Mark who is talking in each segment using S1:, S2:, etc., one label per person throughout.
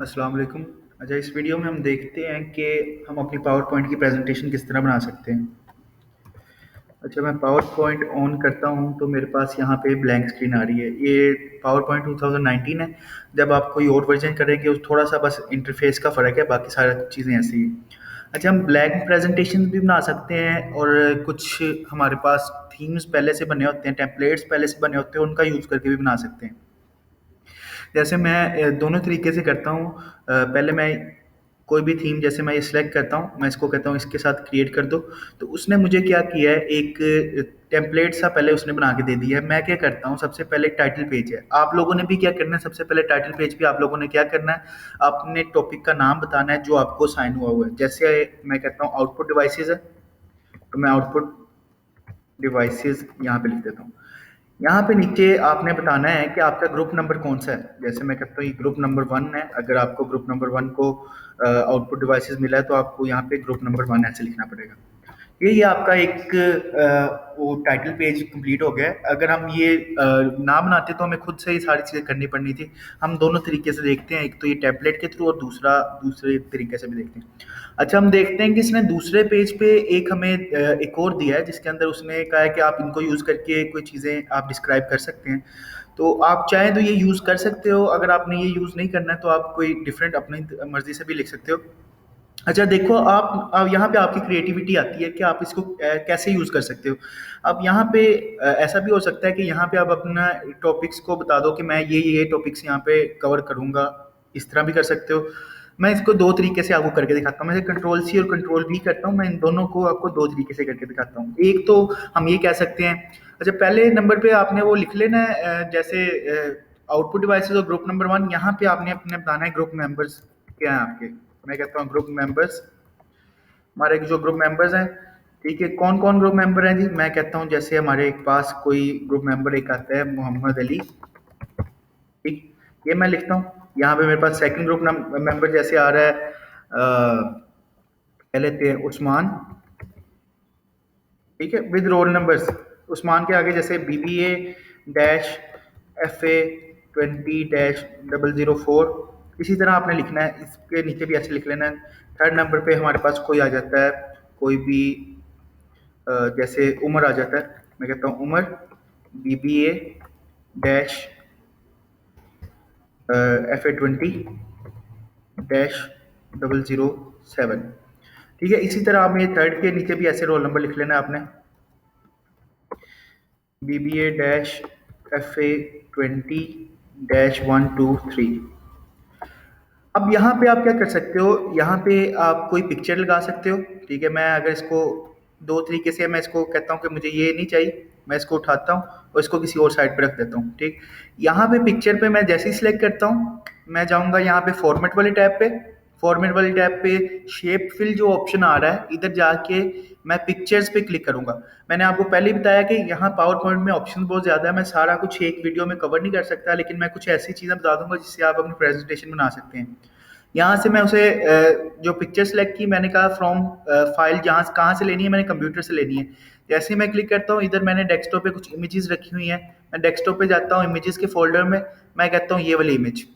S1: अस्सलाम वालेकुम। अच्छा, इस वीडियो में हम देखते हैं कि हम अपनी पावर पॉइंट की प्रेजेंटेशन किस तरह बना सकते हैं। अच्छा, मैं पावर पॉइंट ऑन करता हूं तो मेरे पास यहाँ पे ब्लैंक स्क्रीन आ रही है। ये पावर पॉइंट 2019 है। जब आप कोई और वर्जन करेंगे उस थोड़ा सा बस इंटरफेस का फ़र्क है, बाकी सारी चीज़ें ऐसी ही हैं। अच्छा, हम ब्लैंक प्रेजेंटेशन भी बना सकते हैं और कुछ हमारे पास थीम्स पहले से बने होते हैं, टेम्पलेट्स पहले से बने होते हैं, उनका यूज़ करके भी बना सकते हैं। जैसे मैं दोनों तरीके से करता हूँ। पहले मैं कोई भी थीम, जैसे मैं ये सिलेक्ट करता हूँ, मैं इसको कहता हूँ इसके साथ क्रिएट कर दो। तो उसने मुझे क्या किया है, एक टेम्पलेट सा पहले उसने बना के दे दिया है। मैं क्या करता हूँ, सबसे पहले टाइटल पेज है, आप लोगों ने भी क्या करना है, सबसे पहले टाइटल पेज पे आप लोगों ने क्या करना है, अपने टॉपिक का नाम बताना है जो आपको साइन हुआ है। जैसे मैं कहता हूँ आउटपुट डिवाइसेज है, तो मैं आउटपुट डिवाइसेज यहाँ पे लिख देता हूँ। यहाँ पे नीचे आपने बताना है कि आपका ग्रुप नंबर कौन सा है। जैसे मैं कहता हूँ ये ग्रुप नंबर 1 है। अगर आपको ग्रुप नंबर 1 को आउटपुट डिवाइसेस मिला है तो आपको यहाँ पे ग्रुप नंबर 1 ऐसे लिखना पड़ेगा। ये आपका एक वो टाइटल पेज कंप्लीट हो गया है। अगर हम ये ना बनाते तो हमें खुद से ये सारी चीज़ें करनी पड़नी थी। हम दोनों तरीके से देखते हैं, एक तो ये टेम्पलेट के थ्रू और दूसरा दूसरे तरीके से भी देखते हैं। अच्छा, हम देखते हैं कि इसने दूसरे पेज पे एक हमें एक और दिया है जिसके अंदर उसने कहा है कि आप इनको यूज़ करके कोई चीज़ें आप डिस्क्राइब कर सकते हैं। तो आप चाहें तो ये यूज़ कर सकते हो। अगर आपने ये यूज़ नहीं करना है तो आप कोई डिफरेंट अपनी मर्ज़ी से भी लिख सकते हो। अच्छा देखो, आप यहाँ पे आपकी क्रिएटिविटी आती है कि आप इसको कैसे यूज़ कर सकते हो। अब यहाँ पे ऐसा भी हो सकता है कि यहाँ पे आप अपना टॉपिक्स को बता दो कि मैं ये टॉपिक्स यहाँ पे कवर करूँगा। इस तरह भी कर सकते हो। मैं इसको दो तरीके से आपको करके दिखाता हूँ। मैं कंट्रोल सी और कंट्रोल वी करता हूँ। मैं इन दोनों को आपको दो तरीके से करके दिखाता हूँ। एक तो हम ये कह सकते हैं, अच्छा पहले नंबर पे आपने वो लिख लेना है, जैसे आउटपुट डिवाइसेस और ग्रुप नंबर 1, यहाँ पे आपने अपने बताना है ग्रुप मेंबर्स क्या हैं आपके। मैं कहता हूँ ग्रुप मेंबर्स, हमारे जो ग्रुप मेंबर्स हैं। ठीक है, कौन कौन ग्रुप मेंबर हैं जी, मैं कहता हूँ जैसे हमारे पास कोई ग्रुप मेंबर एक आता है मोहम्मद अली। ठीक, ये मैं लिखता हूँ। यहाँ पे मेरे पास सेकंड ग्रुप मेंबर जैसे आ रहा है, कह लेते हैं उस्मान। ठीक है, विद रोल नंबर्स। उस्मान के आगे जैसे BBA डैश FA 20-004। इसी तरह आपने लिखना है, इसके नीचे भी ऐसे लिख लेना है। थर्ड नंबर पे हमारे पास कोई आ जाता है, कोई भी जैसे उमर आ जाता है। मैं कहता हूँ उमर BBA डैश FA 20-007। ठीक है, इसी तरह आपने थर्ड के नीचे भी ऐसे रोल नंबर लिख लेना है आपने, BBA डैश FA 20-123। अब यहाँ पे आप क्या कर सकते हो, यहाँ पे आप कोई पिक्चर लगा सकते हो। ठीक है, मैं अगर इसको दो तरीके से, मैं इसको कहता हूँ कि मुझे ये नहीं चाहिए, मैं इसको उठाता हूँ और इसको किसी और साइड पे रख देता हूँ। ठीक, यहाँ पे पिक्चर पे मैं जैसे ही सिलेक्ट करता हूँ, मैं जाऊँगा यहाँ पे फॉर्मेट वाले टैब पे। फॉर्मेट वाले टैब पे शेप फिल जो ऑप्शन आ रहा है, इधर जाके मैं पिक्चर्स पे क्लिक करूंगा। मैंने आपको पहले ही बताया कि यहाँ पावर पॉइंट में ऑप्शन बहुत ज़्यादा है, मैं सारा कुछ एक वीडियो में कवर नहीं कर सकता, लेकिन मैं कुछ ऐसी चीज़ें बता दूंगा जिससे आप अपनी प्रेजेंटेशन बना सकते हैं। यहाँ से मैं उसे जो पिक्चर सेलेक्ट की, मैंने कहा फ्रॉम फाइल, जहाँ कहाँ से लेनी है, मैंने कंप्यूटर से लेनी है। जैसे ही मैं क्लिक करता हूँ, इधर मैंने डेस्कटॉप पे कुछ इमेजेस रखी हुई हैं। मैं डेस्कटॉप पे जाता हूँ, इमेजेस के फोल्डर में मैं कहता हूँ ये वाली इमेज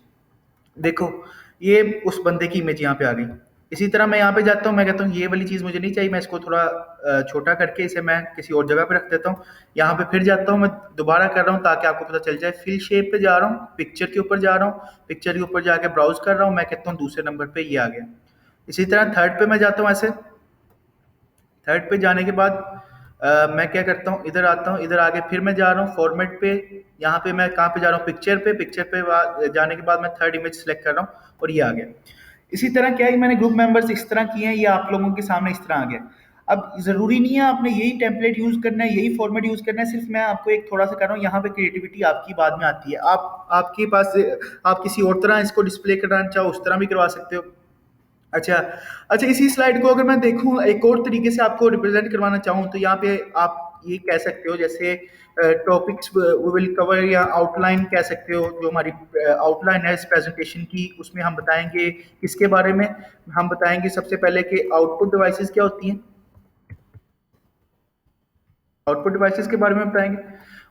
S1: देखो, ये उस बंदे की इमेज यहाँ पे आ गई। इसी तरह मैं यहाँ पे जाता हूँ, मैं कहता हूँ ये वाली चीज़ मुझे नहीं चाहिए, मैं इसको थोड़ा छोटा करके इसे मैं किसी और जगह पे रख देता हूँ। यहाँ पे फिर जाता हूँ, मैं दोबारा कर रहा हूँ ताकि आपको पता चल जाए। फिल शेप पे जा रहा हूँ, पिक्चर के ऊपर जा रहा हूँ, पिक्चर के ऊपर जाके ब्राउज कर रहा हूँ, मैं कहता हूँ दूसरे नंबर पे ये आ गया। इसी तरह थर्ड पे मैं जाता हूँ ऐसे। थर्ड पे जाने के बाद मैं क्या करता हूँ, इधर आता हूँ, इधर आगे फिर मैं जा रहा हूँ फॉर्मेट पे। यहाँ पे मैं कहाँ पे जा रहा हूँ, पिक्चर पे। पिक्चर पे जाने के बाद मैं थर्ड इमेज सेलेक्ट कर रहा हूँ और ये आ गया। इसी तरह क्या है, मैंने ग्रुप मेंबर्स इस तरह किए हैं, ये आप लोगों के सामने इस तरह आ गया। अब जरूरी नहीं है आपने यही टेम्पलेट यूज करना है, यही फॉर्मेट यूज करना है, सिर्फ मैं आपको एक थोड़ा सा कर रहा हूँ। यहाँ पे क्रिएटिविटी आपकी बाद में आती है। आप आपके पास आप किसी और तरह इसको डिस्प्ले करना चाहो उस तरह भी करवा सकते हो। अच्छा, अच्छा इसी स्लाइड को अगर मैं देखूँ एक और तरीके से आपको रिप्रेजेंट करवाना चाहूँ तो यहाँ पे आप ये कह सकते हो, जैसे टॉपिक्स वी विल कवर, या आउटलाइन कह सकते हो। जो हमारी आउटलाइन है इस प्रेजेंटेशन की, उसमें हम बताएंगे किसके बारे में। हम बताएंगे सबसे पहले कि आउटपुट डिवाइसेस क्या होती हैं, आउटपुट डिवाइसेस के बारे में बताएंगे।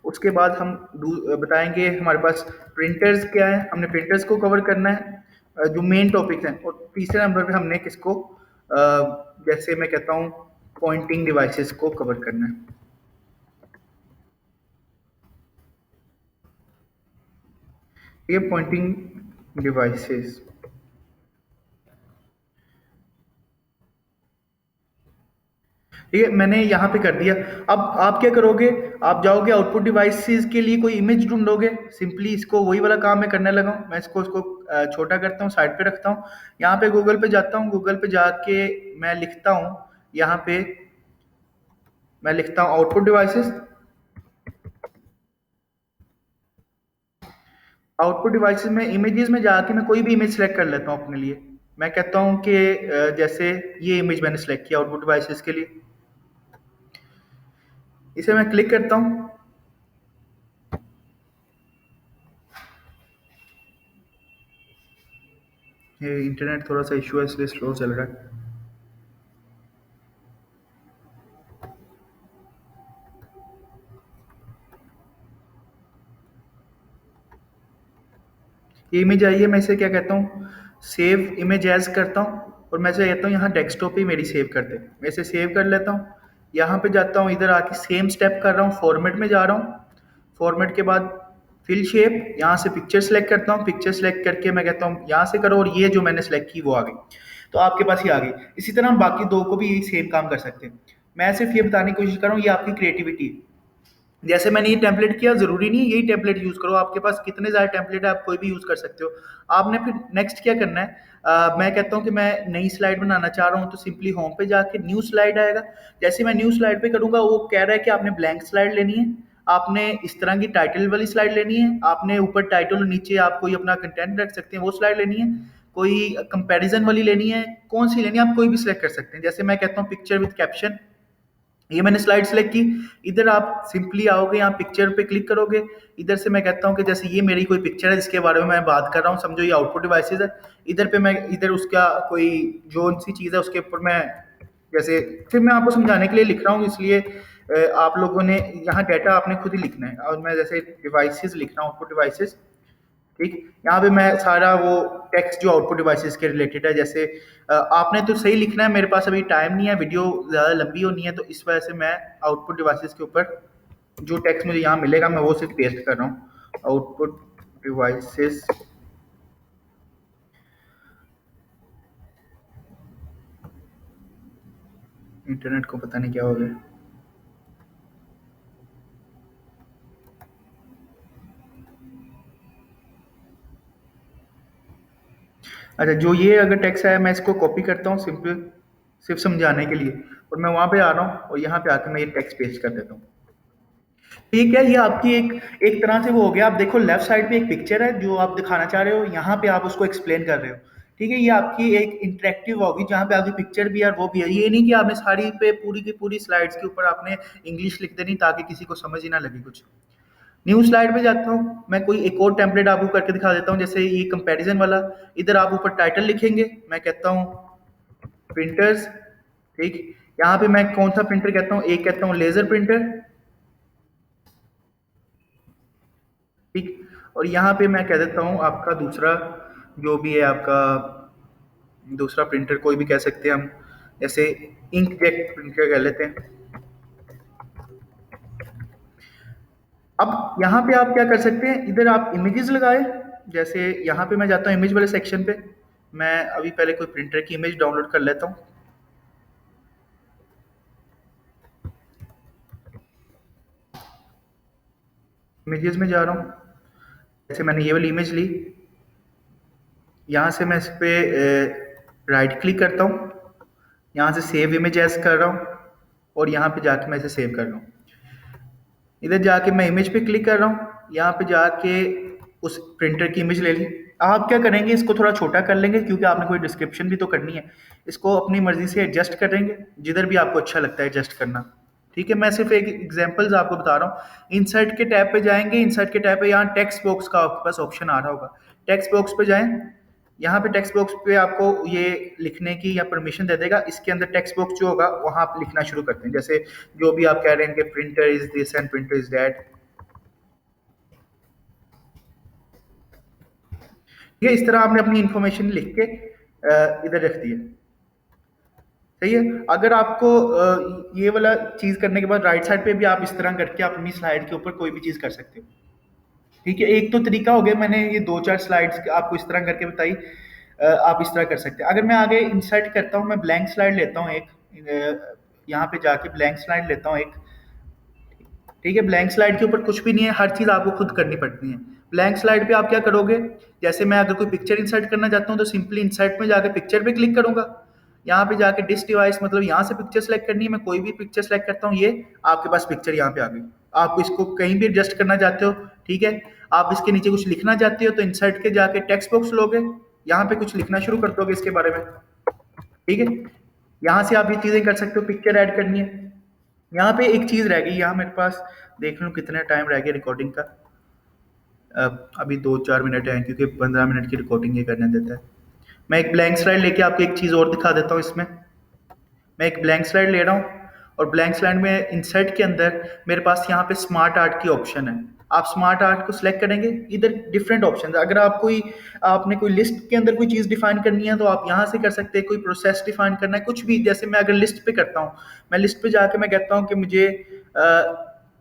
S1: उसके बाद हम बताएंगे हमारे पास प्रिंटर्स क्या है, हमने प्रिंटर्स को कवर करना है। जो मेन टॉपिक्स हैं, और तीसरे नंबर पे हमने किसको जैसे मैं कहता हूँ पॉइंटिंग डिवाइसेस को कवर करना है। ये पॉइंटिंग डिवाइसेस, ठीक है, मैंने यहाँ पे कर दिया। अब आप क्या करोगे, आप जाओगे आउटपुट डिवाइसेस के लिए कोई इमेज ढूंढोगे। सिंपली इसको वही वाला काम मैं करने लगा हूँ। मैं इसको छोटा करता हूँ, साइड पे रखता हूँ। यहाँ पे गूगल पे जाता हूँ, गूगल पे जाके मैं लिखता हूँ, यहाँ पे मैं लिखता हूँ आउटपुट डिवाइसेस। आउटपुट डिवाइसेस में इमेजेस में जाके मैं कोई भी इमेज सेलेक्ट कर लेता हूँ अपने लिए। मैं कहता हूँ कि जैसे ये इमेज मैंने सेलेक्ट किया आउटपुट डिवाइसेस के लिए, इसे मैं क्लिक करता हूँ। ये इंटरनेट थोड़ा सा इशू है इसलिए स्लो चल रहा है। ये इमेज आई है, मैं इसे क्या कहता हूँ, सेव इमेज एज करता हूँ, और मैं इसे कहता हूँ यहाँ डेस्कटॉप पे मेरी सेव कर दे। मैं इसे सेव कर लेता हूँ। यहाँ पे जाता हूँ, इधर आके सेम स्टेप कर रहा हूँ, फॉर्मेट में जा रहा हूँ। फॉर्मेट के बाद फिल शेप, यहाँ से पिक्चर सेलेक्ट करता हूँ। पिक्चर सेलेक्ट करके मैं कहता हूँ यहाँ से करो, और ये जो मैंने सेलेक्ट की वो आ गई। तो आपके पास ये आ गई। इसी तरह हम बाकी दो को भी यही सेम काम कर सकते हैं। मैं सिर्फ ये बताने की कोशिश कर रहा हूँ, ये आपकी क्रिएटिविटी है। जैसे मैंने ये टेम्पलेट किया, ज़रूरी नहीं है यही टेम्पलेट यूज़ करो, आपके पास कितने ज़्यादा टेम्पलेट है, आप कोई भी यूज़ कर सकते हो। आपने फिर नेक्स्ट क्या करना है, मैं कहता हूँ कि मैं नई स्लाइड बनाना चाह रहा हूँ, तो सिंपली होम पे जाके न्यू स्लाइड आएगा। जैसे मैं न्यू स्लाइड पे करूँगा, वो कह रहा है कि आपने ब्लैंक स्लाइड लेनी है, आपने इस तरह की टाइटल वाली स्लाइड लेनी है, आपने ऊपर टाइटल और नीचे आप कोई अपना कंटेंट रख सकते हैं वो स्लाइड लेनी है, कोई कंपैरिजन वाली लेनी है, कौन सी लेनी है आप कोई भी सिलेक्ट कर सकते हैं। जैसे मैं कहता हूँ पिक्चर विद कैप्शन, ये मैंने स्लाइड सेलेक्ट की। इधर आप सिंपली आओगे, यहाँ पिक्चर पे क्लिक करोगे। इधर से मैं कहता हूँ कि जैसे ये मेरी कोई पिक्चर है जिसके बारे में मैं बात कर रहा हूँ, समझो ये आउटपुट डिवाइसेस है। इधर पे मैं इधर उसका कोई जो सी चीज़ है उसके ऊपर मैं जैसे, फिर मैं आपको समझाने के लिए लिख रहा हूँ, इसलिए आप लोगों ने यहाँ डाटा आपने खुद ही लिखना है। और मैं जैसे डिवाइसेस लिख रहा हूँ, आउटपुट डिवाइसेस, ठीक। यहाँ पे मैं सारा वो टेक्स्ट जो आउटपुट डिवाइसेस के रिलेटेड है, जैसे आपने तो सही लिखना है, मेरे पास अभी टाइम नहीं है, वीडियो ज़्यादा लंबी होनी है, तो इस वजह से मैं आउटपुट डिवाइसेस के ऊपर जो टेक्स्ट मुझे यहाँ मिलेगा मैं वो सिर्फ पेस्ट कर रहा हूँ, आउटपुट डिवाइसेस। इंटरनेट को पता नहीं क्या हो गया। अच्छा, जो ये अगर टेक्स्ट है मैं इसको कॉपी करता हूँ सिंपल, सिर्फ समझाने के लिए, और मैं वहाँ पे आ रहा हूँ और यहाँ पे आके मैं ये टेक्स्ट पेस्ट कर देता हूँ। ठीक है, ये आपकी एक एक तरह से वो हो गया। आप देखो लेफ्ट साइड पे एक पिक्चर है जो आप दिखाना चाह रहे हो, यहाँ पे आप उसको एक्सप्लेन कर रहे हो। ठीक है, ये आपकी एक इंटरेक्टिव होगी जहाँ पे आपकी पिक्चर भी है और वो भी है। ये नहीं कि आपने सारी पे पूरी की पूरी स्लाइड्स के ऊपर आपने इंग्लिश लिख देनी ताकि किसी को समझ ही ना लगे कुछ। न्यू स्लाइड पे जाता हूँ, मैं कोई एक और टेम्पलेट आपको करके दिखा देता हूँ, जैसे ये कंपैरिजन वाला। इधर आप ऊपर टाइटल लिखेंगे, मैं कहता हूँ प्रिंटर्स, ठीक। यहाँ पे मैं कौन सा प्रिंटर कहता हूँ, एक कहता हूँ लेजर प्रिंटर, ठीक। और यहाँ पे मैं कह देता हूँ आपका दूसरा जो भी है आपका दूसरा प्रिंटर कोई भी कह सकते हैं हम, जैसे इंकजेट प्रिंटर कह लेते हैं। अब यहाँ पे आप क्या कर सकते हैं, इधर आप इमेजेस लगाए। जैसे यहाँ पे मैं जाता हूँ इमेज वाले सेक्शन पे, मैं अभी पहले कोई प्रिंटर की इमेज डाउनलोड कर लेता हूँ। इमेजेस में जा रहा हूँ, जैसे मैंने ये वाली इमेज ली, यहाँ से मैं इस पे राइट क्लिक करता हूँ, यहाँ से सेव इमेज एज कर रहा हूँ, और यहाँ पे जाके मैं इसे सेव कर रहा हूँ। इधर जाके मैं इमेज पे क्लिक कर रहा हूँ, यहाँ पे जाके उस प्रिंटर की इमेज ले ली। आप क्या करेंगे, इसको थोड़ा छोटा कर लेंगे क्योंकि आपने कोई डिस्क्रिप्शन भी तो करनी है। इसको अपनी मर्जी से एडजस्ट करेंगे, जिधर भी आपको अच्छा लगता है एडजस्ट करना। ठीक है, मैं सिर्फ एक एग्जांपल्स आपको बता रहा हूँ। इंसर्ट के टैब पे जाएंगे, इंसर्ट के टैब पे यहाँ टेक्स्ट बॉक्स का आपके पास ऑप्शन आ रहा होगा। टेक्स्ट बॉक्स पे जाएं, यहाँ पे टेक्स्ट बॉक्स पे आपको ये लिखने की या परमिशन दे देगा। इसके अंदर टेक्स्ट बॉक्स जो होगा वहाँ आप लिखना शुरू करते हैं, जैसे जो भी आप कह रहे हैं कि printer is this and printer is that. ठीक है, इस तरह आपने अपनी इंफॉर्मेशन लिख के इधर रख दी है। सही है। अगर आपको ये वाला चीज करने के बाद राइट साइड पे भी आप इस तरह करके अपनी स्लाइड के ऊपर कोई भी चीज कर सकते हो। ठीक है, एक तो तरीका हो गया, मैंने ये दो चार स्लाइड्स आपको इस तरह करके बताई। आप इस तरह कर सकते हैं। अगर मैं आगे इंसर्ट करता हूँ, मैं ब्लैंक स्लाइड लेता हूँ एक, यहाँ पे जाके ब्लैंक स्लाइड लेता हूँ एक। ठीक है, ब्लैंक स्लाइड के ऊपर कुछ भी नहीं है, हर चीज़ आपको खुद करनी पड़ती है। ब्लैंक स्लाइड पे आप क्या करोगे, जैसे मैं अगर कोई पिक्चर इंसर्ट करना चाहता हूँ तो सिंपली इंसर्ट में जाके पिक्चर पे क्लिक करूंगा। यहाँ पे जाके डिस डिवाइस, मतलब यहाँ से पिक्चर सेलेक्ट करनी है, मैं कोई भी पिक्चर सेलेक्ट करता हूँ, ये आपके पास पिक्चर यहाँ पे आ गई। आप इसको कहीं भी एडजस्ट करना चाहते हो, ठीक है। आप इसके नीचे कुछ लिखना चाहते हो तो इंसर्ट के जाके टेक्स्ट बॉक्स लोगे, यहाँ पे कुछ लिखना शुरू कर दोगे इसके बारे में। ठीक है, यहाँ से आप ये चीज़ें कर सकते हो, पिक्चर ऐड करनी है। यहाँ पे एक चीज़ रह गई, यहाँ मेरे पास देख लूँ कितना टाइम रह गया रिकॉर्डिंग का। अभी 2-4 मिनट है, क्योंकि 15 मिनट की रिकॉर्डिंग ये करने देता है। मैं एक ब्लैंक स्लाइड लेके आपको एक चीज़ और दिखा देता हूँ इसमें। मैं एक ब्लैंक स्लाइड ले रहा हूँ, और ब्लैंक स्लाइड में इंसर्ट के अंदर मेरे पास यहाँ पे स्मार्ट आर्ट की ऑप्शन है। आप स्मार्ट आर्ट को सिलेक्ट करेंगे, इधर डिफरेंट ऑप्शन है। अगर आपने कोई लिस्ट के अंदर कोई चीज़ डिफाइन करनी है तो आप यहाँ से कर सकते हैं। कोई प्रोसेस डिफाइन करना है, कुछ भी, जैसे मैं अगर लिस्ट पे करता हूँ, मैं लिस्ट पे जाके मैं कहता हूँ कि मुझे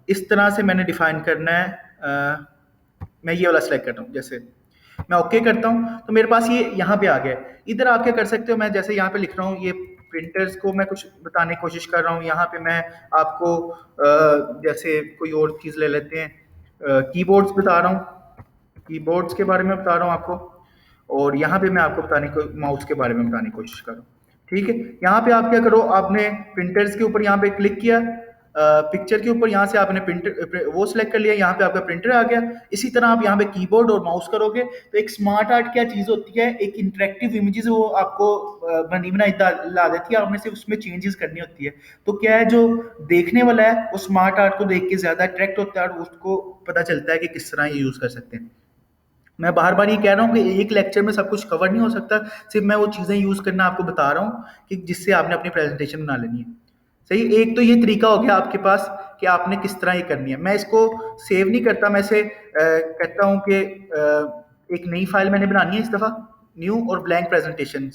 S1: इस तरह से मैंने डिफाइन करना है। मैं ये वाला सिलेक्ट करता हूँ, जैसे मैं ओके करता हूँ तो मेरे पास ये यहाँ पे आ गया है। इधर आप क्या कर सकते हो, मैं जैसे यहाँ पे लिख रहा हूँ, ये प्रिंटर्स को मैं कुछ बताने की कोशिश कर रहा हूँ। यहाँ पे मैं आपको जैसे कोई और चीज़ ले लेते हैं, कीबोर्ड्स बता रहा हूँ, कीबोर्ड्स के बारे में बता रहा हूँ आपको। और यहाँ पे मैं आपको बताने को माउस के बारे में बताने की कोशिश कर रहा हूँ। ठीक है, यहाँ पे आप क्या करो, आपने प्रिंटर्स के ऊपर यहाँ पे क्लिक किया, पिक्चर के ऊपर, यहाँ से आपने प्रिंटर वो सिलेक्ट कर लिया, यहाँ पे आपका प्रिंटर आ गया। इसी तरह आप यहाँ पे कीबोर्ड और माउस करोगे तो एक स्मार्ट आर्ट क्या चीज़ होती है, एक इंटरेक्टिव इमेजेस वो आपको बनी बनाई ला देती है, आपने सिर्फ उसमें चेंजेस करनी होती है। तो क्या है, जो देखने वाला है वो स्मार्ट आर्ट को देख के ज़्यादा अट्रैक्ट होता है और उसको पता चलता है कि किस तरह ये यूज़ कर सकते हैं। मैं बार-बार ये कह रहा हूँ कि एक लेक्चर में सब कुछ कवर नहीं हो सकता, सिर्फ मैं वो चीज़ें यूज़ करना आपको बता रहा हूँ कि जिससे आपने अपनी प्रेजेंटेशन बना लेनी है। सही, एक तो ये तरीका हो गया आपके पास कि आपने किस तरह ये करनी है। मैं इसको सेव नहीं करता, मैं इसे कहता हूँ कि एक नई फाइल मैंने बनानी है इस दफ़ा, न्यू और ब्लैंक प्रेजेंटेशन।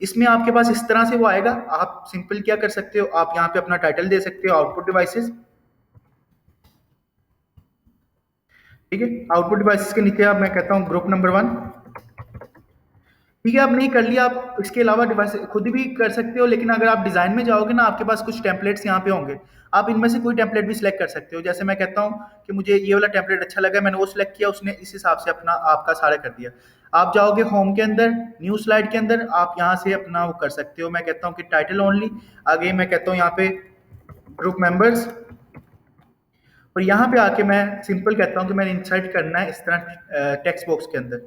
S1: इसमें आपके पास इस तरह से वो आएगा। आप सिंपल क्या कर सकते हो, आप यहाँ पे अपना टाइटल दे सकते हो, आउटपुट डिवाइसेस। ठीक है, आउटपुट डिवाइसेस के नीचे आप, मैं कहता हूँ ग्रुप नंबर 1। ठीक है, आपने ये कर लिया। आप इसके अलावा डिवाइस खुद भी कर सकते हो, लेकिन अगर आप डिज़ाइन में जाओगे ना, आपके पास कुछ टेम्पलेट्स यहाँ पे होंगे। आप इनमें से कोई टेम्पलेट भी सिलेक्ट कर सकते हो। जैसे मैं कहता हूँ कि मुझे ये वाला टेम्पलेट अच्छा लगा, मैंने वो सिलेक्ट किया, उसने इस हिसाब से अपना आपका सारा कर दिया। आप जाओगे होम के अंदर, न्यू स्लाइड के अंदर, आप यहाँ से अपना वो कर सकते हो। मैं कहता हूँ कि टाइटल ओनली, आगे मैं कहता हूँ यहाँ पे ग्रुप मेंबर्स, और यहाँ पे आके मैं सिंपल कहता हूँ कि मैंने इंसर्ट करना है इस तरह टेक्स्ट बॉक्स के अंदर।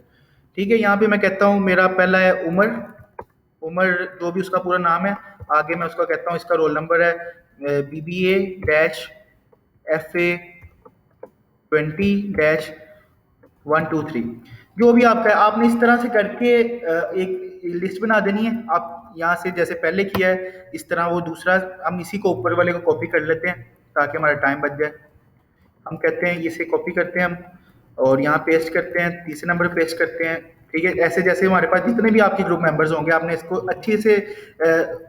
S1: ठीक है, यहाँ पे मैं कहता हूँ मेरा पहला है उमर, उमर जो भी उसका पूरा नाम है। आगे मैं उसका कहता हूँ, इसका रोल नंबर है BBA-FA 20-123। जो भी आपका है, आपने इस तरह से करके एक लिस्ट बना देनी है। आप यहाँ से जैसे पहले किया है इस तरह वो दूसरा, हम इसी को ऊपर वाले को कॉपी कर लेते हैं ताकि हमारा टाइम बच जाए। हम कहते हैं इसे कॉपी करते हैं हम, और यहाँ पेस्ट करते हैं, तीसरे नंबर पे पेस्ट करते हैं। ठीक है, ऐसे जैसे हमारे पास जितने भी आपके ग्रुप मेंबर्स होंगे, आपने इसको अच्छे से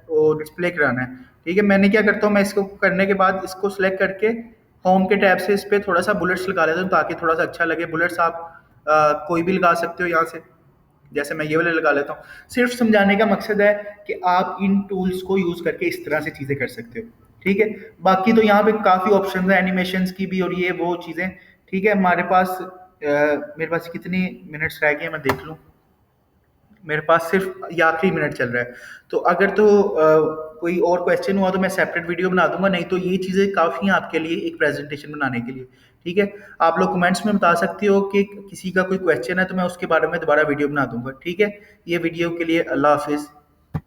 S1: वो डिस्प्ले कराना है। ठीक है, मैंने क्या करता हूँ, मैं इसको करने के बाद इसको सिलेक्ट करके होम के टैब से इस पर थोड़ा सा बुलेट्स लगा लेता हूँ ताकि थोड़ा सा अच्छा लगे। बुलेट्स आप कोई भी लगा सकते हो यहाँ से, जैसे मैं ये वाले लगा लेता हूँ। सिर्फ समझाने का मकसद है कि आप इन टूल्स को यूज़ करके इस तरह से चीज़ें कर सकते हो। ठीक है, बाकी तो यहाँ पे काफ़ी ऑप्शन है एनिमेशंस की भी और ये वो चीज़ें। ठीक है, हमारे पास मेरे पास कितनी मिनट्स रह गए हैं मैं देख लूँ। मेरे पास सिर्फ ये आखिरी मिनट चल रहा है। तो अगर तो कोई और क्वेश्चन हुआ तो मैं सेपरेट वीडियो बना दूंगा, नहीं तो ये चीज़ें काफ़ी हैं आपके लिए एक प्रेजेंटेशन बनाने के लिए। ठीक है, आप लोग कमेंट्स में बता सकते हो कि किसी का कोई क्वेश्चन है तो मैं उसके बारे में दोबारा वीडियो बना दूंगा। ठीक है, ये वीडियो के लिए अल्लाह हाफिज़।